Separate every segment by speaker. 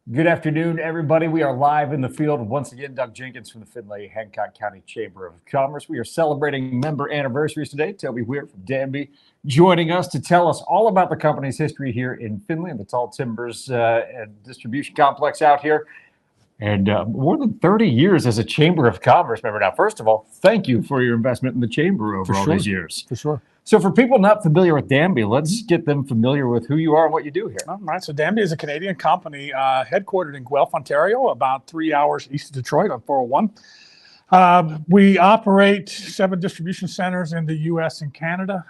Speaker 1: Good afternoon, everybody. We are live in the field once again. Doug Jenkins from the Findlay Hancock County Chamber of Commerce. We are celebrating member anniversaries today. Toby Weir from Danby joining us to tell us all about the company's history here in Findlay and the Tall Timbers and distribution complex out here. And more than 30 years as a Chamber of Commerce member. Now, first of all, thank you for your investment in the Chamber over all these years.
Speaker 2: For sure.
Speaker 1: So for people not familiar with Danby, let's get them familiar with who you are and what you do here.
Speaker 2: All right. So Danby is a Canadian company headquartered in Guelph, Ontario, about 3 hours east of Detroit on 401. We operate 7 distribution centers in the U.S. and Canada,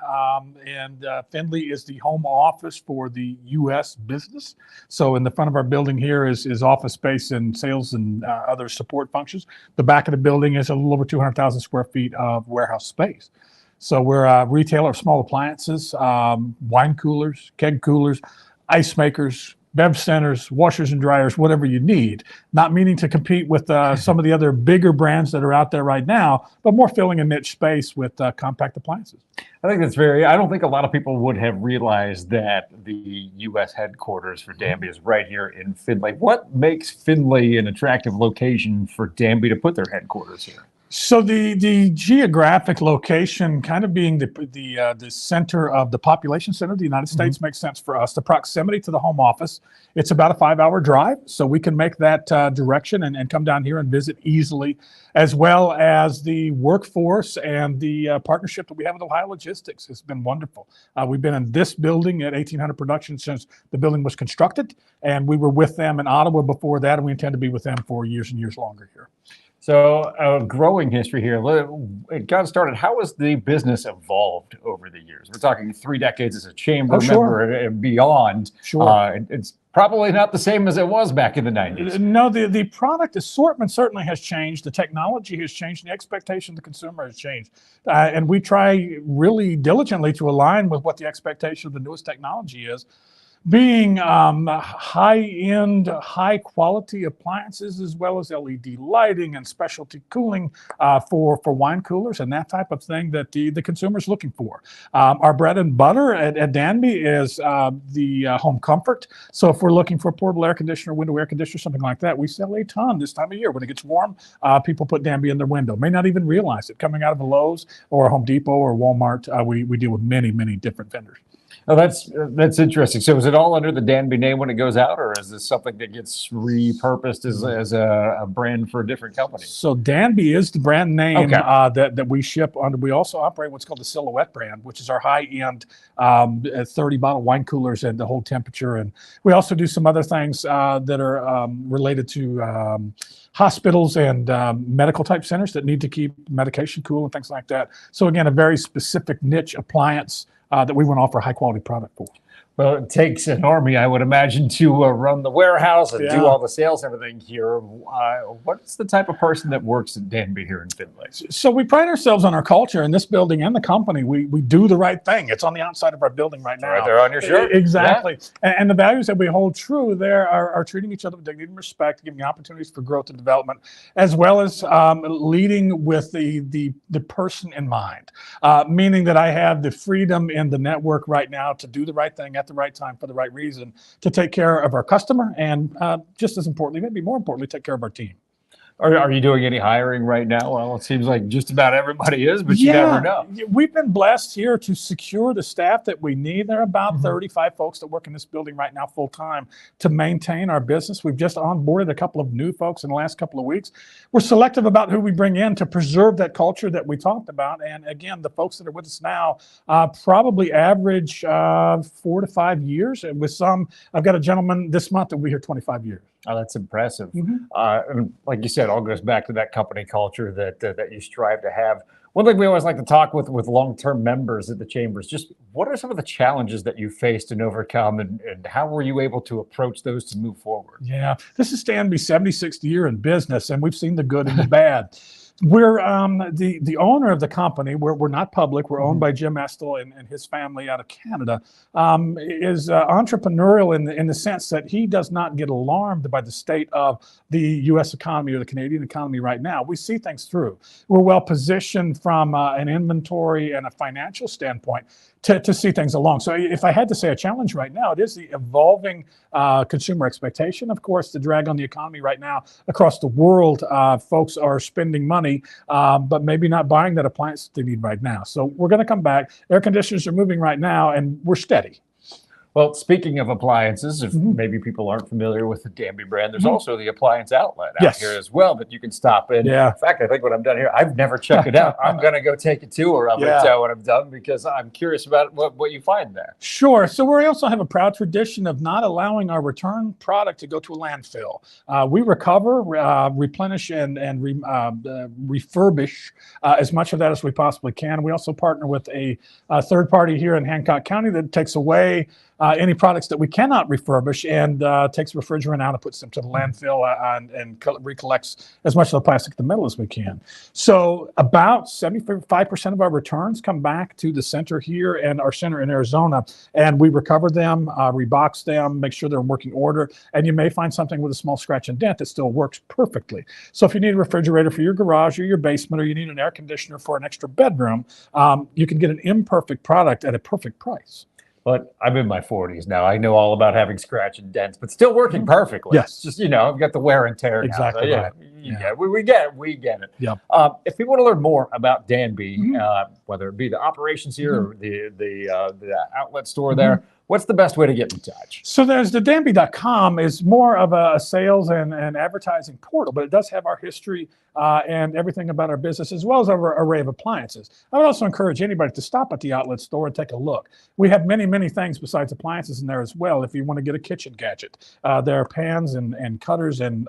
Speaker 2: and Findlay is the home office for the U.S. business. So in the front of our building here is office space and sales and other support functions. The back of the building is a little over 200,000 square feet of warehouse space. So we're a retailer of small appliances, wine coolers, keg coolers, ice makers, bev centers, washers and dryers, whatever you need. Not meaning to compete with some of the other bigger brands that are out there right now, but more filling a niche space with compact appliances.
Speaker 1: I think that's I don't think a lot of people would have realized that the U.S. headquarters for Danby is right here in Findlay. What makes Findlay an attractive location for Danby to put their headquarters here?
Speaker 2: So the geographic location, kind of being the center of the population center of the United States, makes sense for us. The proximity to the home office, it's about a 5-hour drive, so we can make that direction and come down here and visit easily, as well as the workforce and the partnership that we have with Ohio Logistics has been wonderful. We've been in this building at 1800 Production since the building was constructed, and we were with them in Ottawa before that, and we intend to be with them for years and years longer here.
Speaker 1: So a growing history here. It got started. How has the business evolved over the years? We're talking 3 decades as a chamber member and beyond.
Speaker 2: Sure.
Speaker 1: It's probably not the same as it was back in the 90s.
Speaker 2: No, the product assortment certainly has changed. The technology has changed. The expectation of the consumer has changed. And we try really diligently to align with what the expectation of the newest technology is. Being high-end, high-quality appliances, as well as LED lighting and specialty cooling for wine coolers and that type of thing that the consumer is looking for. Our bread and butter at Danby is the home comfort. So if we're looking for a portable air conditioner, window air conditioner, something like that, we sell a ton this time of year. When it gets warm, people put Danby in their window. May not even realize it. Coming out of a Lowe's or a Home Depot or Walmart, we deal with many, many different vendors.
Speaker 1: Oh, that's interesting. So is it all under the Danby name when it goes out, or is this something that gets repurposed as a brand for a different company?
Speaker 2: So Danby is the brand name that we ship under. We also operate what's called the Silhouette brand, which is our high-end 30-bottle wine coolers and the whole temperature. And we also do some other things that are related to hospitals and medical type centers that need to keep medication cool and things like that. So again, a very specific niche appliance that we want to offer a high quality product for.
Speaker 1: Well, it takes an army, I would imagine, to run the warehouse and do all the sales and everything here. What's the type of person that works at Danby here in Findlay?
Speaker 2: So we pride ourselves on our culture in this building and the company. We do the right thing. It's on the outside of our building right now.
Speaker 1: Right there on your shirt.
Speaker 2: Exactly. Yeah. And the values that we hold true there are treating each other with dignity and respect, giving opportunities for growth and development, as well as leading with the person in mind, meaning that I have the freedom in the network right now to do the right thing at the right time for the right reason, to take care of our customer and just as importantly, maybe more importantly, take care of our team.
Speaker 1: Are you doing any hiring right now? Well, it seems like just about everybody is, but you never know.
Speaker 2: We've been blessed here to secure the staff that we need. There are about 35 folks that work in this building right now full time to maintain our business. We've just onboarded a couple of new folks in the last couple of weeks. We're selective about who we bring in to preserve that culture that we talked about. And again, the folks that are with us now probably average 4 to 5 years. And with some, I've got a gentleman this month that will be here 25 years.
Speaker 1: Oh, that's impressive. And like you said, all goes back to that company culture that you strive to have. One thing we always like to talk with long-term members at the chambers, just what are some of the challenges that you faced and overcome, and how were you able to approach those to move forward?
Speaker 2: Yeah, this is Danby's 76th year in business, and we've seen the good and the bad. We're the owner of the company. We're not public. We're owned by Jim Estel and his family out of Canada. Is entrepreneurial in the sense that he does not get alarmed by the state of the U.S. economy or the Canadian economy right now. We see things through. We're well positioned from an inventory and a financial standpoint to see things along. So if I had to say a challenge right now, it is the evolving consumer expectation. Of course, the drag on the economy right now across the world, folks are spending money, but maybe not buying that appliance they need right now. So we're going to come back. Air conditioners are moving right now, and we're steady.
Speaker 1: Well, speaking of appliances, if
Speaker 2: Mhm.
Speaker 1: maybe people aren't familiar with the Danby brand, there's
Speaker 2: Mhm.
Speaker 1: also the appliance outlet out
Speaker 2: Yes.
Speaker 1: here as well that you can stop in.
Speaker 2: Yeah.
Speaker 1: In fact, I think when I'm done here, I've never checked it out. I'm going to go take a tour of it
Speaker 2: Yeah.
Speaker 1: when I'm done because I'm curious about what you find there.
Speaker 2: Sure. So we also have a proud tradition of not allowing our return product to go to a landfill. We recover, replenish, and refurbish as much of that as we possibly can. We also partner with a third party here in Hancock County that takes away any products that we cannot refurbish and takes refrigerant out and puts them to the landfill and recollects as much of the plastic and metal as we can. So about 75% of our returns come back to the center here and our center in Arizona, and we recover them, rebox them, make sure they're in working order, and you may find something with a small scratch and dent that still works perfectly. So if you need a refrigerator for your garage or your basement, or you need an air conditioner for an extra bedroom, you can get an imperfect product at a perfect price.
Speaker 1: But I'm in my 40s now. I know all about having scratch and dents, but still working perfectly.
Speaker 2: Yes.
Speaker 1: It's just, I've got the wear and tear
Speaker 2: Exactly
Speaker 1: now. So,
Speaker 2: right.
Speaker 1: Yeah, we get it. We get it.
Speaker 2: Yep.
Speaker 1: If people want to learn more about Danby, whether it be the operations here or the outlet store there, what's the best way to get in touch?
Speaker 2: So there's the Danby.com is more of a sales and advertising portal, but it does have our history and everything about our business, as well as our array of appliances. I would also encourage anybody to stop at the outlet store and take a look. We have many, many things besides appliances in there as well. If you want to get a kitchen gadget, there are pans and cutters and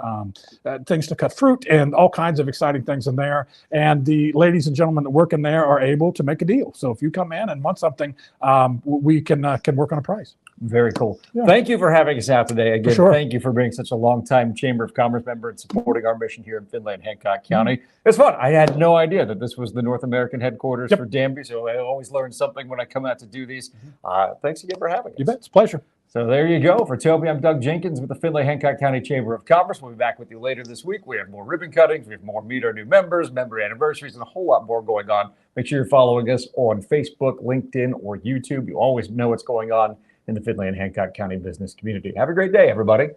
Speaker 2: things to cut fruit and all kinds of exciting things in there. And the ladies and gentlemen that work in there are able to make a deal. So if you come in and want something, we can work on a price.
Speaker 1: Very cool.
Speaker 2: Yeah.
Speaker 1: Thank you for having us out today. Again,
Speaker 2: sure.
Speaker 1: Thank you for being such a long-time Chamber of Commerce member and supporting our mission here in Findlay and Hancock County. It's fun. I had no idea that this was the North American headquarters for Danby, so I always learn something when I come out to do these. Thanks again for having us.
Speaker 2: You bet. It's a pleasure.
Speaker 1: So there you go. For Toby, I'm Doug Jenkins with the Findlay Hancock County Chamber of Commerce. We'll be back with you later this week. We have more ribbon cuttings. We have more meet our new members, member anniversaries, and a whole lot more going on. Make sure you're following us on Facebook, LinkedIn, or YouTube. You always know what's going on in the Findlay and Hancock County business community. Have a great day, everybody.